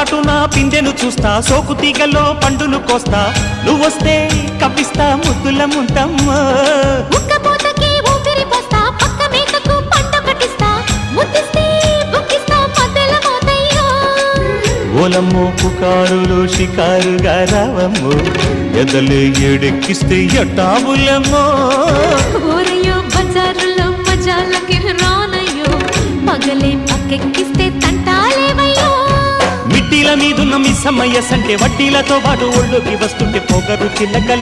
చాటున పిందెను చూస్తా, సోకు తీగలో పండును కోస్తా, నువ్వొస్తే కప్పిస్తా ముద్దుల ముంతమ్మో. ఉక్కపోతకి ఊపిరి పోస్తా, పక్క మేకకు పండు కట్టిస్తా, ముద్దిస్తే బుక్కిస్తా మధ్యల మోతయ్యో. ఓలమ్మో పుకారులు షికారుగా రావమ్మో, ఎదలే ఏడెక్కిస్తే ఎట్టాబులమ్మో. ఊరయ్యో బజారులో మజాలకి రానయ్యో, పగలే పక్కెక్కిస్తే తంటాలేవయ్యో. మిట్టిల మీదున్న మిస్సమ్మయ్య సంటే వడ్డీలతో పాటు ఒళ్ళోకి వస్తుంటే పొగరు చిల్లకల్